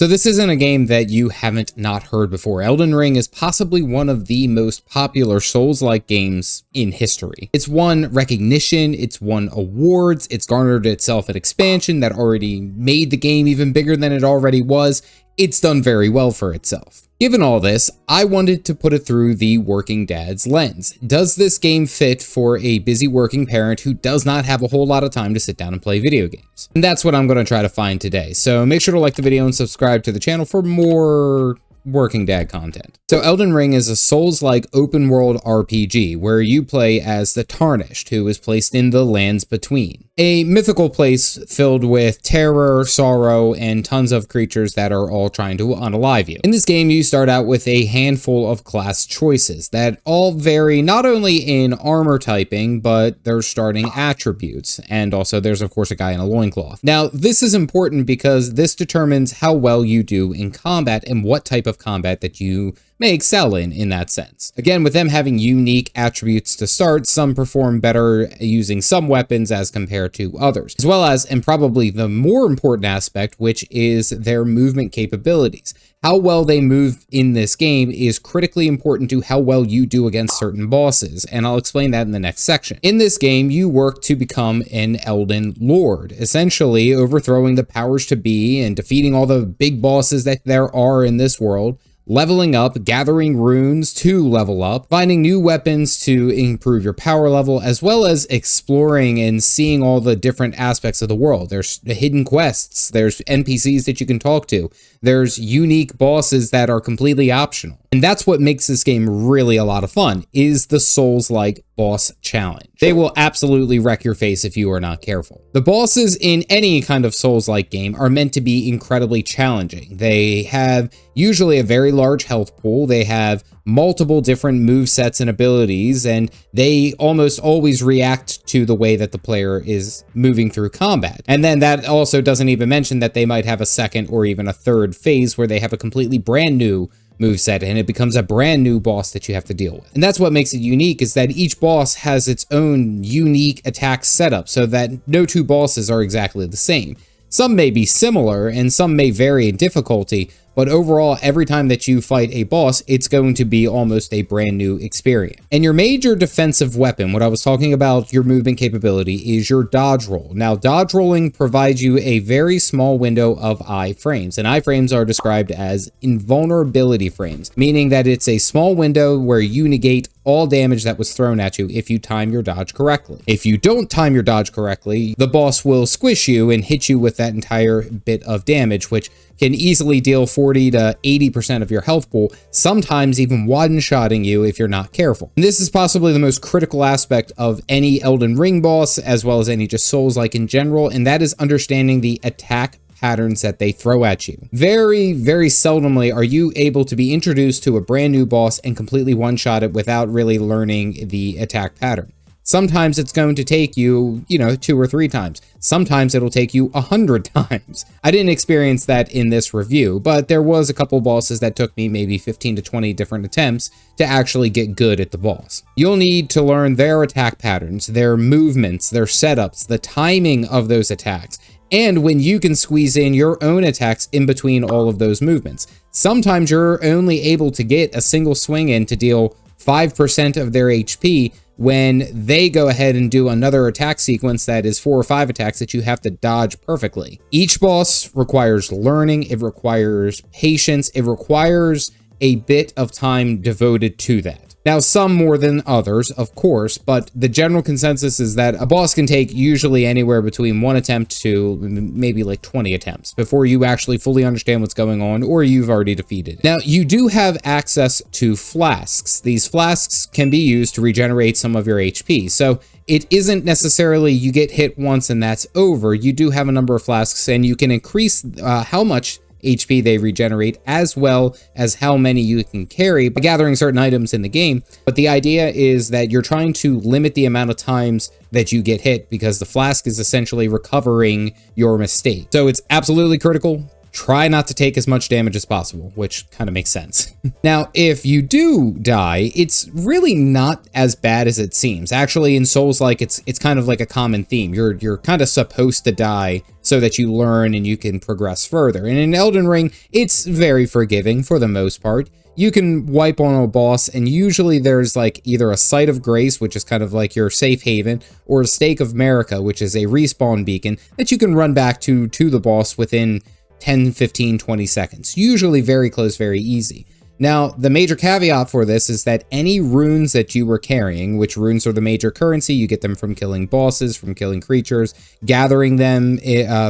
So this isn't a game that you haven't not heard before. Elden Ring is possibly one of the most popular Souls-like games in history. It's won recognition, it's won awards, it's garnered itself an expansion that already made the game even bigger than it already was. It's done very well for itself. Given all this, I wanted to put it through the working dad's lens. Does this game fit for a busy working parent who does not have a whole lot of time to sit down and play video games? And that's what I'm going to try to find today. So make sure to like the video and subscribe to the channel for more working dad content. So Elden Ring is a Souls-like open world RPG where you play as the Tarnished, who is placed in the lands between. A mythical place filled with terror, sorrow, and tons of creatures that are all trying to unalive you. In this game, you start out with a handful of class choices that all vary not only in armor typing, but their starting attributes. And also there's of course a guy in a loincloth. Now, this is important because this determines how well you do in combat and what type of combat that you may excel in that sense. Again, with them having unique attributes to start, some perform better using some weapons as compared to others, as well as, and probably the more important aspect, which is their movement capabilities. How well they move in this game is critically important to how well you do against certain bosses, and I'll explain that in the next section. In this game, you work to become an Elden Lord, essentially overthrowing the powers to be and defeating all the big bosses that there are in this world, leveling up, gathering runes to level up, finding new weapons to improve your power level, as well as exploring and seeing all the different aspects of the world. There's hidden quests, there's NPCs that you can talk to, there's unique bosses that are completely optional. And that's what makes this game really a lot of fun, is the Souls-like boss challenge. They will absolutely wreck your face if you are not careful. The bosses in any kind of Souls-like game are meant to be incredibly challenging. They have usually a very large health pool, they have multiple different move sets and abilities, and they almost always react to the way that the player is moving through combat. And then that also doesn't even mention that they might have a second or even a third phase where they have a completely brand new moveset and it becomes a brand new boss that you have to deal with. And that's what makes it unique, is that each boss has its own unique attack setup so that no two bosses are exactly the same. Some may be similar and some may vary in difficulty, but overall, every time that you fight a boss, it's going to be almost a brand new experience. And your major defensive weapon, what I was talking about, your movement capability, is your dodge roll. Now, dodge rolling provides you a very small window of iframes, and iframes are described as invulnerability frames, meaning that it's a small window where you negate all damage that was thrown at you if you time your dodge correctly. If you don't time your dodge correctly, the boss will squish you and hit you with that entire bit of damage, which can easily deal 40 to 80% of your health pool, sometimes even one-shotting you if you're not careful. And this is possibly the most critical aspect of any Elden Ring boss, as well as any just Souls-like in general, and that is understanding the attack patterns that they throw at you. Very, very seldomly are you able to be introduced to a brand new boss and completely one-shot it without really learning the attack pattern. Sometimes it's going to take you, 2 or 3 times. Sometimes it'll take you 100 times. I didn't experience that in this review, but there was a couple bosses that took me maybe 15 to 20 different attempts to actually get good at the boss. You'll need to learn their attack patterns, their movements, their setups, the timing of those attacks, and when you can squeeze in your own attacks in between all of those movements. Sometimes you're only able to get a single swing in to deal 5% of their HP when they go ahead and do another attack sequence that is 4 or 5 attacks that you have to dodge perfectly. Each boss requires learning, it requires patience, it requires a bit of time devoted to that. Now, some more than others, of course, but the general consensus is that a boss can take usually anywhere between 1 attempt to maybe like 20 attempts before you actually fully understand what's going on, or you've already defeated it. Now, you do have access to flasks. These flasks can be used to regenerate some of your HP, so it isn't necessarily you get hit once and that's over. You do have a number of flasks, and you can increase how much HP they regenerate, as well as how many you can carry by gathering certain items in the game. But the idea is that you're trying to limit the amount of times that you get hit, because the flask is essentially recovering your mistake. So it's absolutely critical try not to take as much damage as possible, which kind of makes sense. Now, if you do die, it's really not as bad as it seems. Actually, in Souls-like, it's kind of like a common theme. You're kind of supposed to die so that you learn and you can progress further. And in Elden Ring, it's very forgiving for the most part. You can wipe on a boss, and usually there's like either a Site of Grace, which is kind of like your safe haven, or a Stake of Marika, which is a respawn beacon that you can run back to the boss within 10, 15, 20 seconds. Usually very close, very easy. Now, the major caveat for this is that any runes that you were carrying, which runes are the major currency, you get them from killing bosses, from killing creatures, gathering them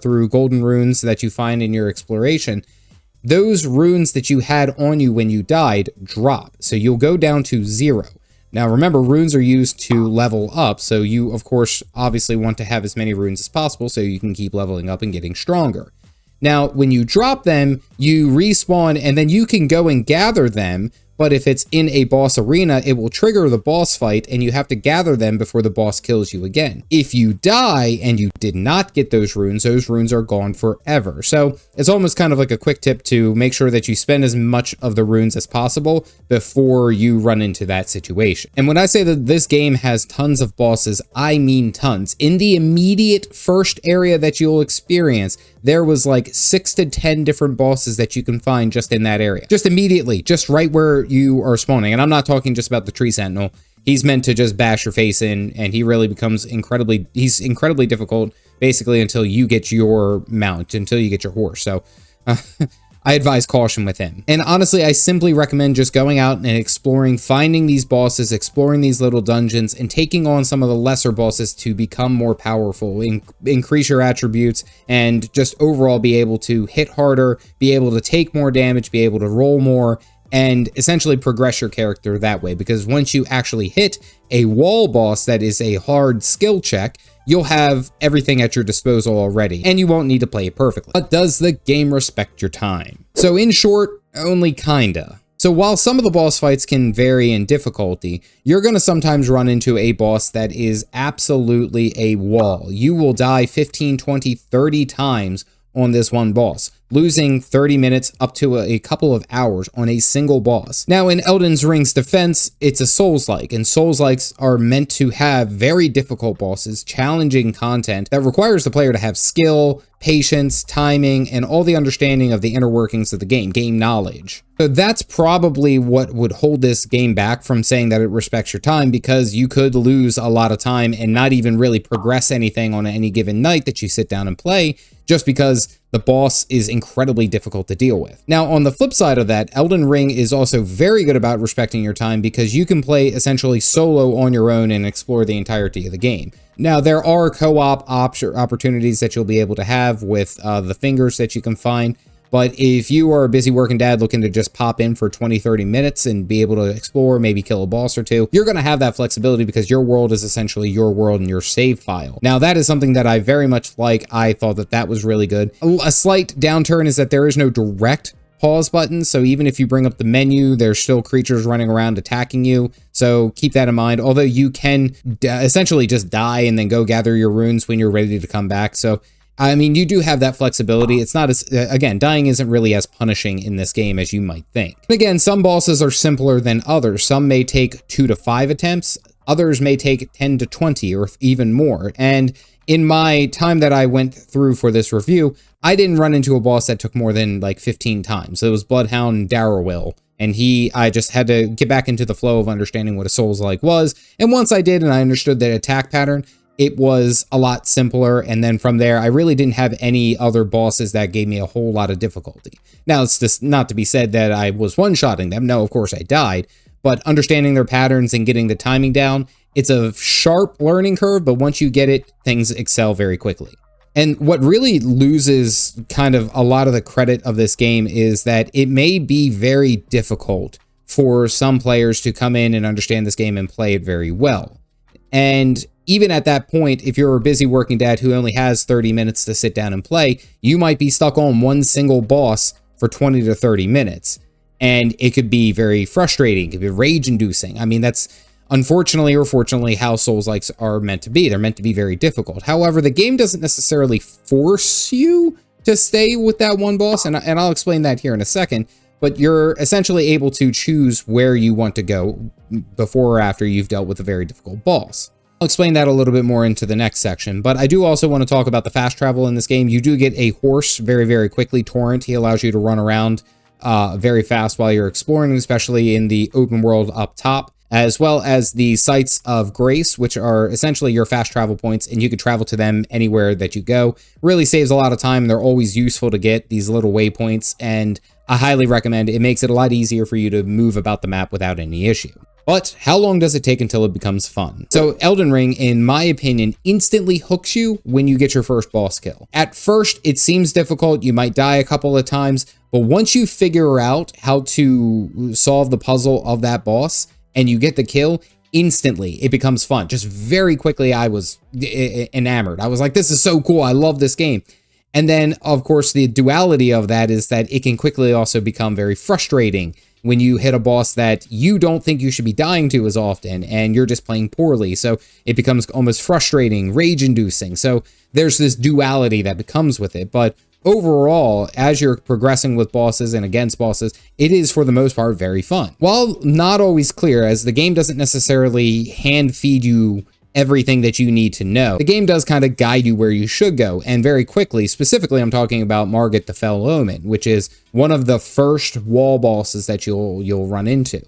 through golden runes that you find in your exploration, those runes that you had on you when you died drop. So you'll go down to 0. Now remember, runes are used to level up, so you, of course, obviously want to have as many runes as possible so you can keep leveling up and getting stronger. Now, when you drop them, you respawn, and then you can go and gather them, but if it's in a boss arena, it will trigger the boss fight, and you have to gather them before the boss kills you again. If you die and you did not get those runes are gone forever. So it's almost kind of like a quick tip to make sure that you spend as much of the runes as possible before you run into that situation. And when I say that this game has tons of bosses, I mean tons. In the immediate first area that you'll experience, there was like 6 to 10 different bosses that you can find just in that area. Just immediately, just right where you are spawning. And I'm not talking just about the tree sentinel. He's meant to just bash your face in, and he really becomes incredibly difficult, basically until you get your mount, until you get your horse. So I advise caution with him. And honestly, I simply recommend just going out and exploring, finding these bosses, exploring these little dungeons, and taking on some of the lesser bosses to become more powerful, increase your attributes, and just overall be able to hit harder, be able to take more damage, be able to roll more, and essentially progress your character that way. Because once you actually hit a wall boss that is a hard skill check, you'll have everything at your disposal already, and you won't need to play it perfectly. But does the game respect your time? So in short, only kinda. So while some of the boss fights can vary in difficulty, you're going to sometimes run into a boss that is absolutely a wall. You will die 15, 20, 30 times on this one boss, losing 30 minutes up to a couple of hours on a single boss. Now, in Elden Ring's defense, it's a Souls-like, and Souls-likes are meant to have very difficult bosses, challenging content that requires the player to have skill, patience, timing, and all the understanding of the inner workings of the game knowledge. So that's probably what would hold this game back from saying that it respects your time, because you could lose a lot of time and not even really progress anything on any given night that you sit down and play, just because the boss is incredibly difficult to deal with. Now, on the flip side of that, Elden Ring is also very good about respecting your time, because you can play essentially solo on your own and explore the entirety of the game. Now, there are co-op opportunities that you'll be able to have with the fingers that you can find, but if you are a busy working dad looking to just pop in for 20, 30 minutes and be able to explore, maybe kill a boss or two, you're going to have that flexibility because your world is essentially your world and your save file. Now, that is something that I very much like. I thought that that was really good. A slight downturn is that there is no direct pause button, so even if you bring up the menu, there's still creatures running around attacking you, so keep that in mind. Although you can essentially just die and then go gather your runes when you're ready to come back. So I mean, you do have that flexibility. It's not as, again, dying isn't really as punishing in this game as you might think. Again, some bosses are simpler than others. Some may take 2 to 5 attempts. Others may take 10 to 20 or even more. And in my time that I went through for this review, I didn't run into a boss that took more than like 15 times. It was Bloodhound Darrowwill. And I just had to get back into the flow of understanding what a Souls-like was. And once I did and I understood the attack pattern, it was a lot simpler, and then from there, I really didn't have any other bosses that gave me a whole lot of difficulty. Now, it's just not to be said that I was one-shotting them. No, of course I died, but understanding their patterns and getting the timing down, it's a sharp learning curve, but once you get it, things excel very quickly. And what really loses kind of a lot of the credit of this game is that it may be very difficult for some players to come in and understand this game and play it very well. And even at that point, if you're a busy working dad who only has 30 minutes to sit down and play, you might be stuck on one single boss for 20 to 30 minutes. And it could be very frustrating, it could be rage-inducing. I mean, that's unfortunately or fortunately how Souls-likes are meant to be. They're meant to be very difficult. However, the game doesn't necessarily force you to stay with that one boss, and I'll explain that here in a second, but you're essentially able to choose where you want to go before or after you've dealt with a very difficult boss. I'll explain that a little bit more into the next section, but I do also want to talk about the fast travel in this game. You do get a horse very, very quickly, Torrent. He allows you to run around very fast while you're exploring, especially in the open world up top, as well as the sites of grace, which are essentially your fast travel points, and you can travel to them anywhere that you go. Really saves a lot of time. They're always useful to get these little waypoints, and I highly recommend it. It makes it a lot easier for you to move about the map without any issue. But how long does it take until it becomes fun? So Elden Ring, in my opinion, instantly hooks you when you get your first boss kill. At first, it seems difficult. You might die a couple of times, but once you figure out how to solve the puzzle of that boss and you get the kill, instantly it becomes fun. Just very quickly, I was enamored. I was like, this is so cool. I love this game. And then, of course, the duality of that is that it can quickly also become very frustrating when you hit a boss that you don't think you should be dying to as often, and you're just playing poorly. So it becomes almost frustrating, rage-inducing. So there's this duality that becomes with it. But overall, as you're progressing with bosses and against bosses, it is, for the most part, very fun. While not always clear, as the game doesn't necessarily hand-feed you everything that you need to know, the game does kind of guide you where you should go, and very quickly. Specifically, I'm talking about Margit the Fell Omen, which is one of the first wall bosses that you'll run into.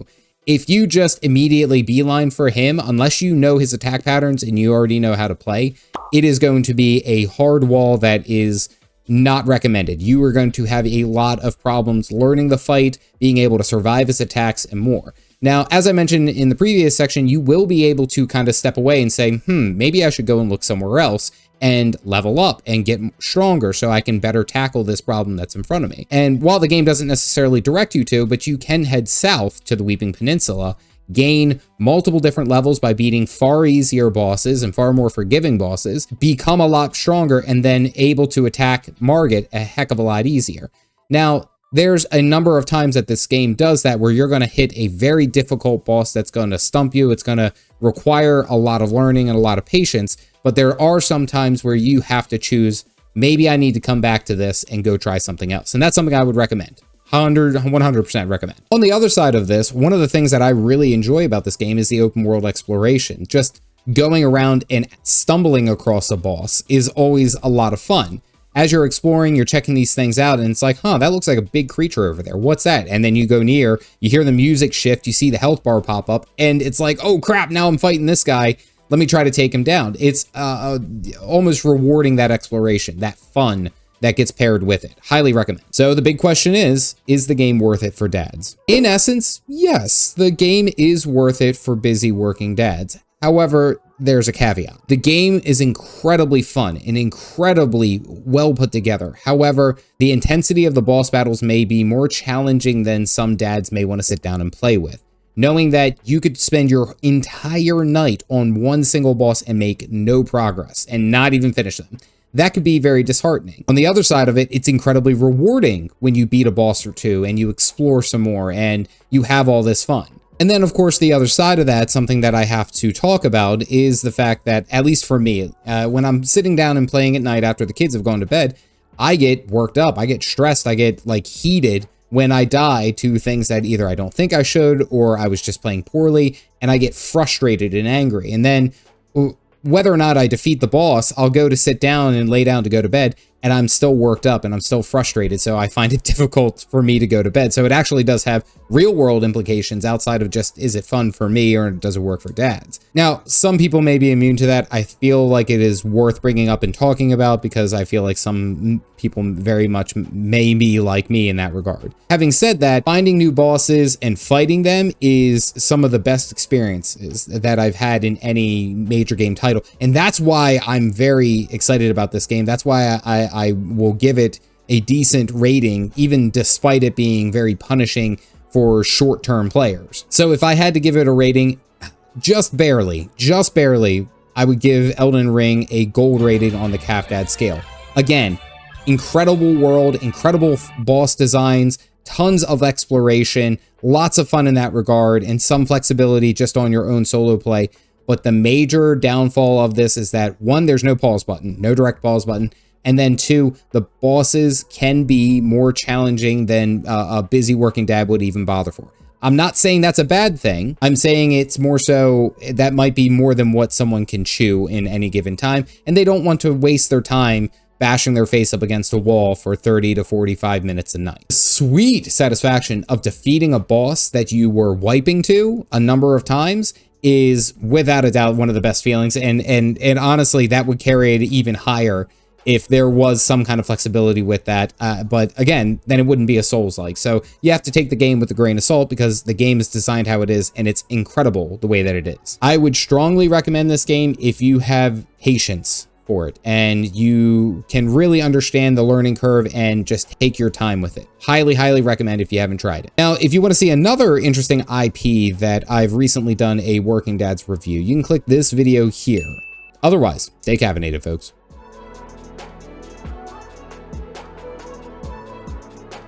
If you just immediately beeline for him, unless you know his attack patterns and you already know how to play, it is going to be a hard wall that is not recommended. You are going to have a lot of problems learning the fight, being able to survive his attacks, and more. Now, as I mentioned in the previous section, you will be able to kind of step away and say, maybe I should go and look somewhere else and level up and get stronger so I can better tackle this problem that's in front of me. And while the game doesn't necessarily direct you to, but you can head south to the Weeping Peninsula, gain multiple different levels by beating far easier bosses and far more forgiving bosses, become a lot stronger, and then able to attack Margit a heck of a lot easier. Now, there's a number of times that this game does that where you're going to hit a very difficult boss that's going to stump you. It's going to require a lot of learning and a lot of patience, but there are some times where you have to choose, maybe I need to come back to this and go try something else. And that's something I would recommend. 100% recommend. On the other side of this, one of the things that I really enjoy about this game is the open world exploration. Just going around and stumbling across a boss is always a lot of fun. As you're exploring, you're checking these things out, and it's like, that looks like a big creature over there. What's that? And then you go near, you hear the music shift, you see the health bar pop up, and it's like, oh crap, now I'm fighting this guy. Let me try to take him down. It's almost rewarding, that exploration, that fun that gets paired with it. Highly recommend. So the big question is the game worth it for dads? In essence, yes, the game is worth it for busy working dads. However, there's a caveat. The game is incredibly fun and incredibly well put together. However, the intensity of the boss battles may be more challenging than some dads may want to sit down and play with. Knowing that you could spend your entire night on one single boss and make no progress and not even finish them, that could be very disheartening. On the other side of it, it's incredibly rewarding when you beat a boss or two and you explore some more and you have all this fun. And then, of course, the other side of that, something that I have to talk about, is the fact that, at least for me, when I'm sitting down and playing at night after the kids have gone to bed, I get worked up, I get stressed, I get like heated when I die to things that either I don't think I should, or I was just playing poorly, and I get frustrated and angry. And then whether or not I defeat the boss, I'll go to sit down and lay down to go to bed, and I'm still worked up and I'm still frustrated, so I find it difficult for me to go to bed. So it actually does have real world implications outside of just, is it fun for me or does it work for dads? Now, some people may be immune to that. I feel like it is worth bringing up and talking about because I feel like some people very much may be like me in that regard. Having said that, finding new bosses and fighting them is some of the best experiences that I've had in any major game title. And that's why I'm very excited about this game. That's why I will give it a decent rating, even despite it being very punishing for short-term players. So if I had to give it a rating, just barely, I would give Elden Ring a gold rating on the CAFDAD scale. Again, incredible world, incredible boss designs, tons of exploration, lots of fun in that regard, and some flexibility just on your own solo play. But the major downfall of this is that, one, there's no pause button, no direct pause button, And then 2, the bosses can be more challenging than a busy working dad would even bother for. I'm not saying that's a bad thing. I'm saying it's more so that might be more than what someone can chew in any given time, and they don't want to waste their time bashing their face up against a wall for 30 to 45 minutes a night. Sweet satisfaction of defeating a boss that you were wiping to a number of times is without a doubt one of the best feelings, and honestly, that would carry it even higher if there was some kind of flexibility with that. But again, then it wouldn't be a Souls-like. So you have to take the game with a grain of salt because the game is designed how it is, and it's incredible the way that it is. I would strongly recommend this game if you have patience for it and you can really understand the learning curve and just take your time with it. Highly, highly recommend if you haven't tried it. Now, if you want to see another interesting IP that I've recently done a Working Dad's review, you can click this video here. Otherwise, stay caffeinated, folks.